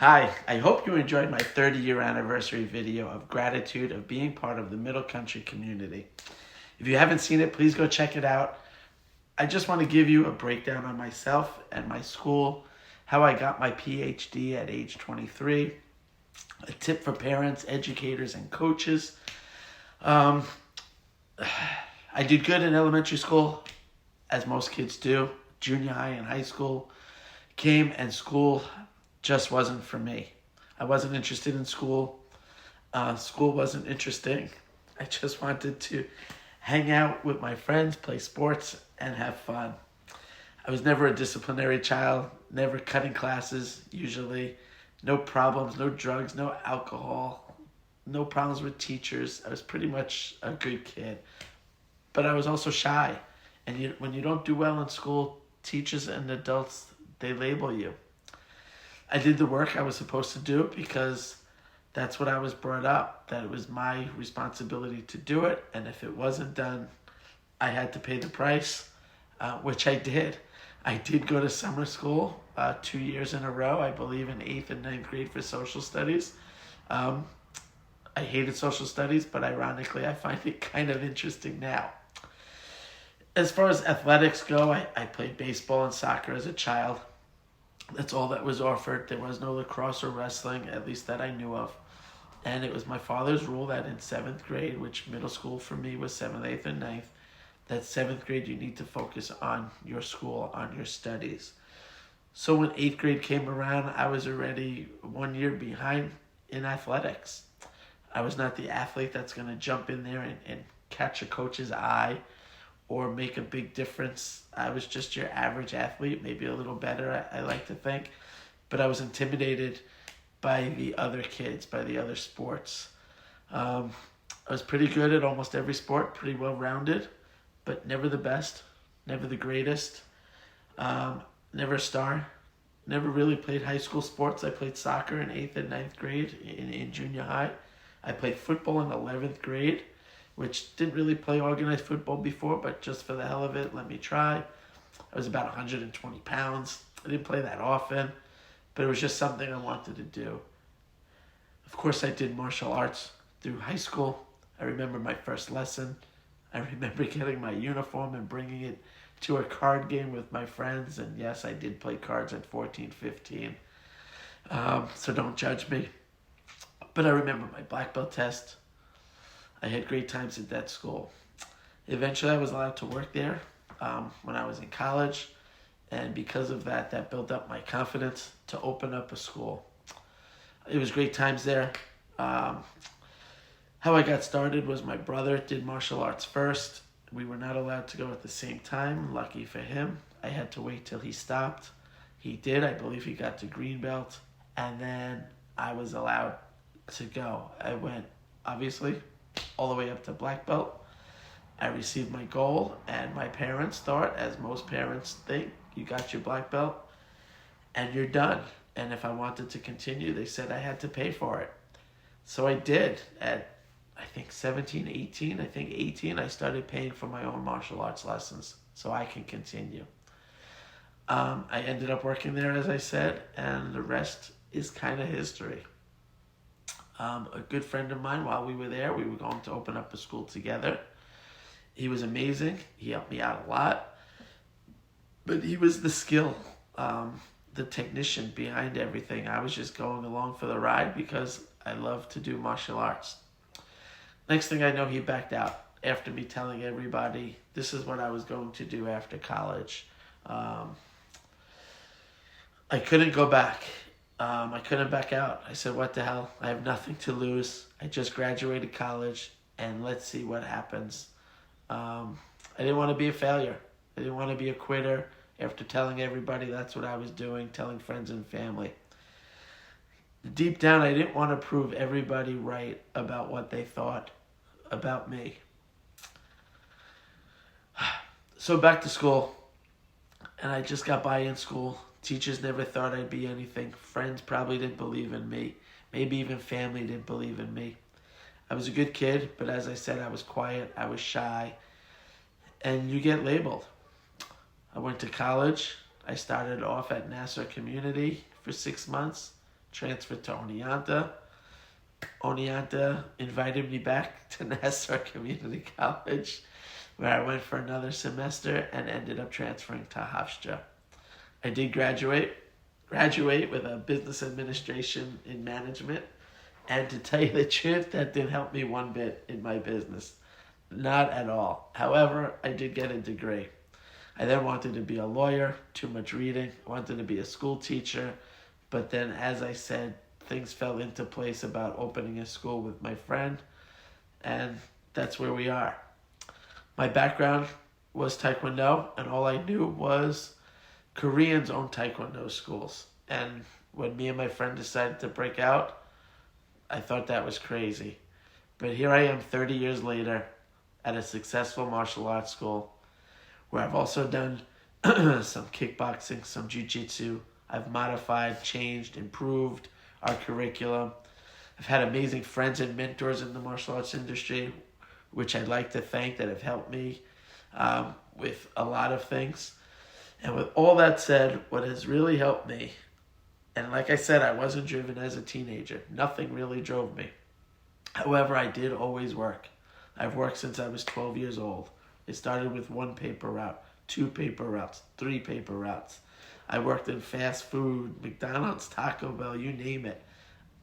Hi, I hope you enjoyed my 30-year anniversary video of gratitude of being part of the Middle Country community. If you haven't seen it, please go check it out. I just want to give you a breakdown on myself and my school, how I got my PhD at age 23, a tip for parents, educators, and coaches. I did good in elementary school, as most kids do. Junior high and high school came, and school just wasn't for me. I wasn't interested in school. School wasn't interesting. I just wanted to hang out with my friends, play sports, and have fun. I was never a disciplinary child, never cutting classes, usually. No problems, no drugs, no alcohol, no problems with teachers. I was pretty much a good kid. But I was also shy. And when you don't do well in school, teachers and adults, they label you. I did the work I was supposed to do because that's what I was brought up, that it was my responsibility to do it. And if it wasn't done, I had to pay the price, which I did. I did go to summer school 2 years in a row, I believe in 8th and 9th grade for social studies. I hated social studies, but ironically, I find it kind of interesting now. As far as athletics go, I played baseball and soccer as a child. That's all that was offered. There was no lacrosse or wrestling, at least that I knew of. And it was my father's rule that in 7th grade, which middle school for me was 7th, 8th, and 9th, that 7th grade you need to focus on your school, on your studies. So when 8th grade came around, I was already 1 year behind in athletics. I was not the athlete that's going to jump in there and catch a coach's eye or make a big difference. I was just your average athlete, maybe a little better, I like to think. But I was intimidated by the other kids, by the other sports. I was pretty good at almost every sport, pretty well-rounded, but never the best, never the greatest, never a star. Never really played high school sports. I played soccer in 8th and 9th grade in junior high. I played football in 11th grade, which didn't really play organized football before, but just for the hell of it, let me try. I was about 120 pounds. I didn't play that often, but it was just something I wanted to do. Of course, I did martial arts through high school. I remember my first lesson. I remember getting my uniform and bringing it to a card game with my friends. And yes, I did play cards at 14, 15. So don't judge me. But I remember my black belt test. I had great times at that school. Eventually, I was allowed to work there when I was in college. And because of that, that built up my confidence to open up a school. It was great times there. How I got started was my brother did martial arts first. We were not allowed to go at the same time. Lucky for him. I had to wait till he stopped. He did. I believe he got to green belt. And then I was allowed to go. I went, obviously, all the way up to black belt. I received my goal, and my parents thought, as most parents think, you got your black belt and you're done. And if I wanted to continue, they said I had to pay for it. So I did. At I think 17, 18, I think 18, I started paying for my own martial arts lessons so I can continue. I ended up working there, as I said, and the rest is kind of history. A good friend of mine, while we were there, we were going to open up a school together. He was amazing. He helped me out a lot. But he was the skill, the technician behind everything. I was just going along for the ride because I love to do martial arts. Next thing I know, he backed out after me telling everybody this is what I was going to do after college. I couldn't go back. I couldn't back out. I said, what the hell? I have nothing to lose. I just graduated college, and let's see what happens. I didn't want to be a failure. I didn't want to be a quitter after telling everybody that's what I was doing, telling friends and family. Deep down, I didn't want to prove everybody right about what they thought about me. So back to school, and I just got by in school. Teachers never thought I'd be anything. Friends probably didn't believe in me. Maybe even family didn't believe in me. I was a good kid, but as I said, I was quiet, I was shy, and you get labeled. I went to college. I started off at Nassau Community for 6 months. transferred to Oneonta. Oneonta invited me back to Nassau Community College, where I went for another semester and ended up transferring to Hofstra. I did graduate with a business administration in management, and to tell you the truth, that didn't help me one bit in my business. Not at all. However, I did get a degree. I then wanted to be a lawyer, too much reading. I wanted to be a school teacher, but then, as I said, things fell into place about opening a school with my friend, and that's where we are. My background was Tae Kwon Do, and all I knew was Koreans own Tae Kwon Do schools. And when me and my friend decided to break out, I thought that was crazy. But here I am 30 years later at a successful martial arts school where I've also done some kickboxing, some jiu-jitsu. I've modified, changed, improved our curriculum. I've had amazing friends and mentors in the martial arts industry, which I'd like to thank, that have helped me with a lot of things. And with all that said, what has really helped me, and like I said, I wasn't driven as a teenager. Nothing really drove me. However, I did always work. I've worked since I was 12 years old. It started with 1 paper route, 2 paper routes, 3 paper routes. I worked in fast food, McDonald's, Taco Bell, you name it.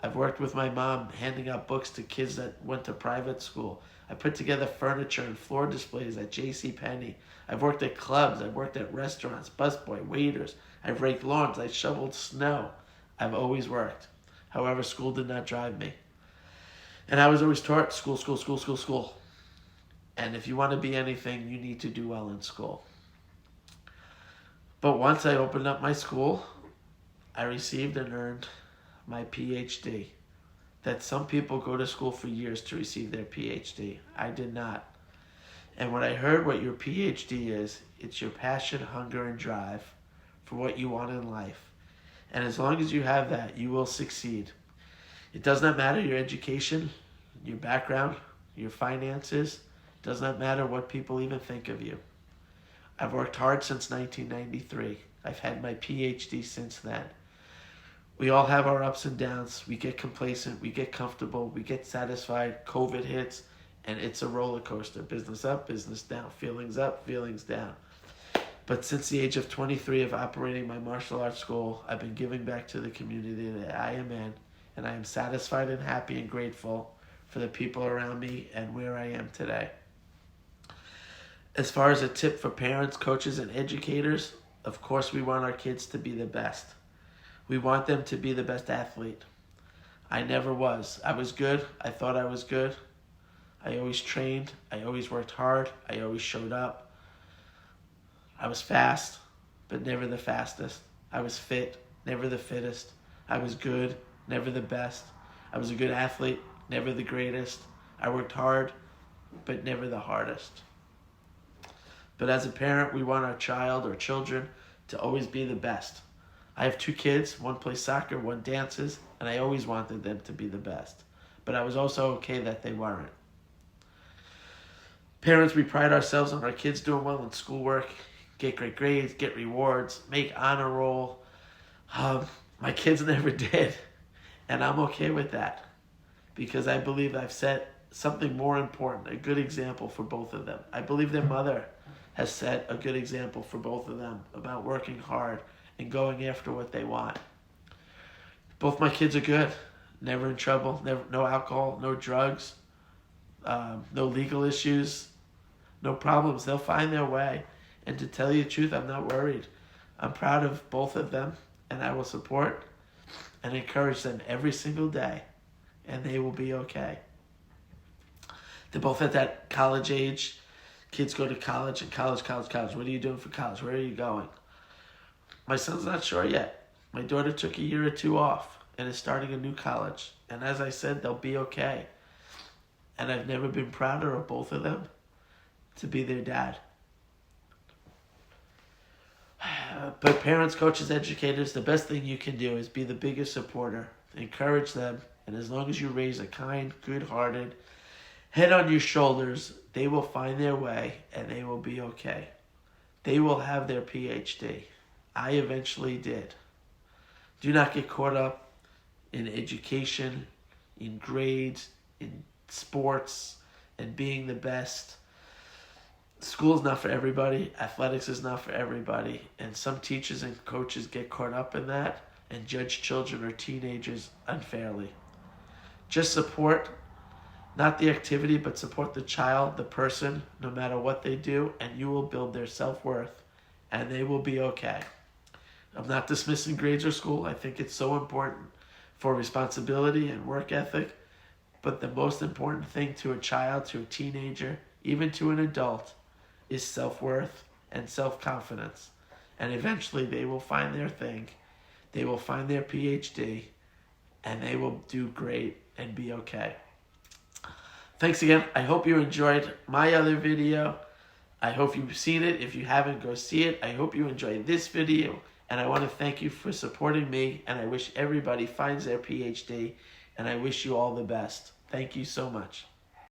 I've worked with my mom handing out books to kids that went to private school. I put together furniture and floor displays at JCPenney. I've worked at clubs. I've worked at restaurants, busboy, waiters. I've raked lawns. I shoveled snow. I've always worked. However, school did not drive me. And I was always taught school, school, school, school, school. And if you want to be anything, you need to do well in school. But once I opened up my school, I received and earned my PhD. That some people go to school for years to receive their PhD. I did not. And when I heard what your PhD is, it's your passion, hunger, and drive for what you want in life. And as long as you have that, you will succeed. It does not matter your education, your background, your finances. It does not matter what people even think of you. I've worked hard since 1993. I've had my PhD since then. We all have our ups and downs. We get complacent. We get comfortable. We get satisfied. COVID hits, and it's a roller coaster. Business up, business down. Feelings up, feelings down. But since the age of 23 of operating my martial arts school, I've been giving back to the community that I am in, and I am satisfied and happy and grateful for the people around me and where I am today. As far as a tip for parents, coaches, and educators, of course we want our kids to be the best. We want them to be the best athlete. I never was. I was good. I thought I was good. I always trained. I always worked hard. I always showed up. I was fast, but never the fastest. I was fit, never the fittest. I was good, never the best. I was a good athlete, never the greatest. I worked hard, but never the hardest. But as a parent, we want our child or children to always be the best. I have 2 kids, one plays soccer, one dances, and I always wanted them to be the best. But I was also okay that they weren't. Parents, we pride ourselves on our kids doing well in schoolwork, get great grades, get rewards, make honor roll. My kids never did, and I'm okay with that because I believe I've set something more important, a good example for both of them. I believe their mother has set a good example for both of them about working hard and going after what they want. Both my kids are good, never in trouble, no alcohol, no drugs, no legal issues, no problems. They'll find their way. And to tell you the truth, I'm not worried. I'm proud of both of them, and I will support and encourage them every single day, and they will be okay. They're both at that college age. Kids go to college and college. What are you doing for college? Where are you going? My son's not sure yet. My daughter took a year or 2 off and is starting a new college. And as I said, they'll be okay. And I've never been prouder of both of them to be their dad. But parents, coaches, educators, the best thing you can do is be the biggest supporter. Encourage them. And as long as you raise a kind, good-hearted, head on your shoulders, they will find their way and they will be okay. They will have their PhD. I eventually did. Do not get caught up in education, in grades, in sports, and being the best. School's not for everybody. Athletics is not for everybody. And some teachers and coaches get caught up in that and judge children or teenagers unfairly. Just support, not the activity, but support the child, the person, no matter what they do, and you will build their self-worth, and they will be okay. I'm not dismissing grades or school. I think it's so important for responsibility and work ethic, but the most important thing to a child, to a teenager, even to an adult, is self-worth and self-confidence. And eventually they will find their thing. They will find their PhD, and they will do great and be okay. Thanks again. I hope you enjoyed my other video. I hope you've seen it. If you haven't, go see it. I hope you enjoyed this video, and I want to thank you for supporting me, and I wish everybody finds their PhD, and I wish you all the best. Thank you so much.